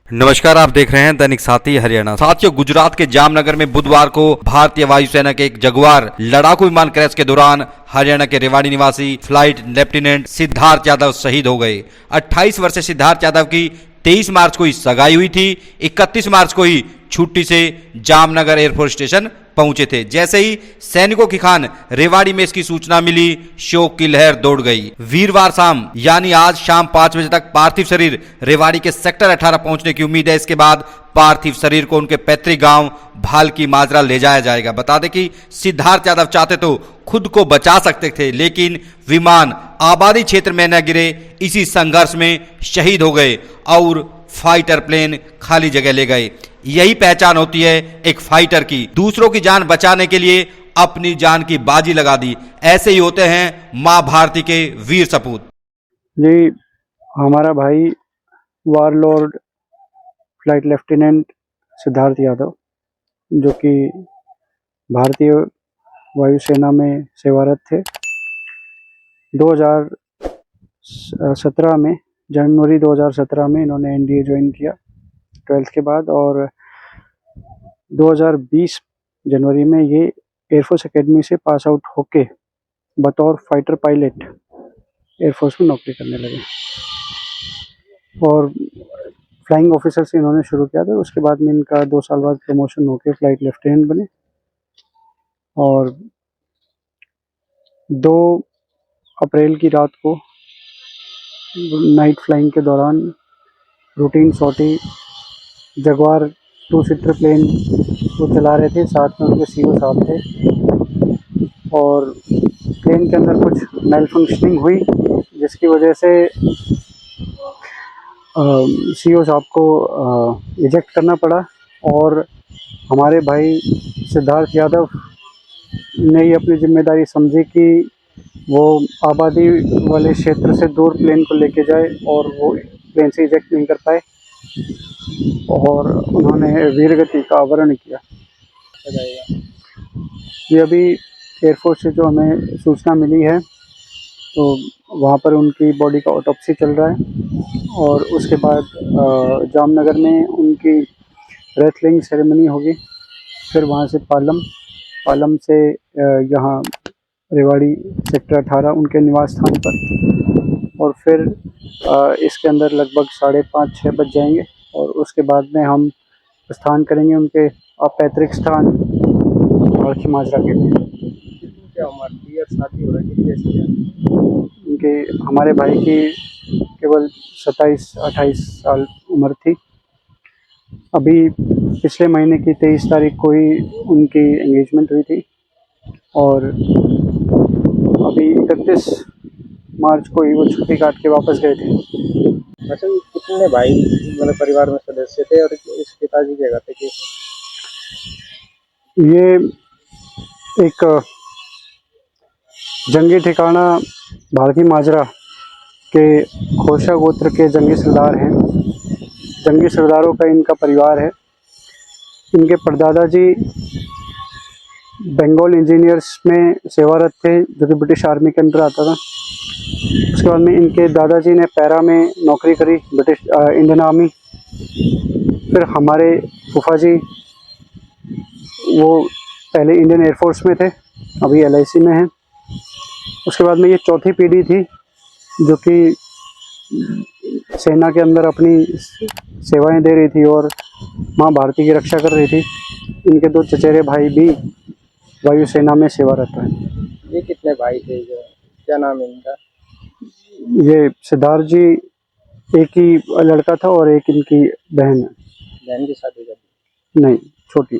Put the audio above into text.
नमस्कार, आप देख रहे हैं दैनिक साथी हरियाणा। साथियों, गुजरात के जामनगर में बुधवार को भारतीय वायुसेना के एक जगुआर लड़ाकू विमान क्रैश के दौरान हरियाणा के रेवाड़ी निवासी फ्लाइट लेफ्टिनेंट सिद्धार्थ यादव शहीद हो गए। 28 वर्षीय सिद्धार्थ यादव की 23 मार्च को ही सगाई हुई थी। 31 मार्च को ही छुट्टी से जामनगर एयरफोर्स स्टेशन पहुंचे थे। जैसे ही सैनिकों की खान रेवाड़ी में इसकी सूचना मिली, शोक की लहर दौड़ गई। वीरवार शाम यानी आज शाम 5 बजे तक पार्थिव शरीर रेवाड़ी के सेक्टर 18 पहुंचने की उम्मीद है। इसके बाद पार्थिव शरीर को उनके पैतृक गांव भालकी माजरा ले जाया जाएगा। बता दें कि सिद्धार्थ यादव चाहते तो खुद को बचा सकते थे, लेकिन विमान आबादी क्षेत्र में न गिरे, इसी संघर्ष में शहीद हो गए और फाइटर प्लेन खाली जगह ले गए। यही पहचान होती है एक फाइटर की, दूसरों की जान बचाने के लिए अपनी जान की बाजी लगा दी। ऐसे ही होते हैं मां भारती के वीर सपूत। जी, हमारा भाई warlord flight lieutenant Siddharth Yadav, जो कि भारतीय वायुसेना में सेवारत थे, 2017 में जनवरी 2017 में इन्होंने एनडीए ज्वाइन किया 12th के बाद, और 2020 जनवरी में ये एयरफोर्स एकेडमी से पास आउट होके बतौर फाइटर पायलट एयरफोर्स में नौकरी करने लगे और फ्लाइंग ऑफिसर से इन्होंने शुरू किया था। उसके बाद में इनका 2 साल बाद प्रमोशन होकर फ्लाइट लेफ्टिनेंट बने और 2 अप्रैल की रात को नाइट फ्लाइंग के दौरान रूटीन सॉर्टी जगुआर 2 सीटर प्लेन को चला रहे थे। साथ में उनके सीओ साहब थे और प्लेन के अंदर कुछ मेल फंक्शनिंग हुई, जिसकी वजह से सीओ साहब को इजेक्ट करना पड़ा और हमारे भाई सिद्धार्थ यादव ने ही अपनी जिम्मेदारी समझी कि वो आबादी वाले क्षेत्र से दूर प्लेन को लेके जाए, और वो प्लेन से इजेक्ट नहीं कर पाए और उन्होंने वीरगति का आवरण किया। ये अभी एयरफोर्स से जो हमें सूचना मिली है, तो वहाँ पर उनकी बॉडी का ऑटोप्सी चल रहा है और उसके बाद जामनगर में उनकी रेथलिंग सेरेमनी होगी। फिर वहाँ से पालम से यहाँ रेवाड़ी सेक्टर 18 उनके निवास स्थान पर, और फिर इसके अंदर लगभग 5:30-6 बज जाएंगे और उसके बाद में हम प्रस्थान करेंगे उनके पैतृक स्थान भालकी माजरा के लिए। क्या उम्र शादी हो रही है? उनके हमारे भाई की केवल 27-28 साल उम्र थी। अभी पिछले महीने की 23 तारीख को ही उनकी एंगेजमेंट हुई थी और अभी 31 मार्च को ही वो छुट्टी काट के वापस गए थे। अच्छा, कितने भाई मतलब परिवार में सदस्य थे और इस पिताजी क्या करते थे? ये एक जंगी ठिकाना भालकी माजरा के खोशा गोत्र के जंगी सरदार हैं। जंगी सरदारों का इनका परिवार है। इनके परदादा जी बंगाल इंजीनियर्स में सेवारत थे, जो कि ब्रिटिश आर्मी के अंदर आता था। उसके बाद में इनके दादाजी ने पैरा में नौकरी करी ब्रिटिश इंडियन आर्मी। फिर हमारे फूफा जी वो पहले इंडियन एयरफोर्स में थे, अभी LIC में हैं। उसके बाद में ये चौथी पीढ़ी थी जो कि सेना के अंदर अपनी सेवाएं दे रही थी और माँ भारती की रक्षा कर रही थी। इनके 2 चचेरे भाई भी वायुसेना में सेवारत हैं। ये कितने भाई थे? जो क्या नाम है इनका? ये सिद्धार्थ जी एक ही लड़का था और एक इनकी बहन है। बहन की शादी कर दी? नहीं, छोटी।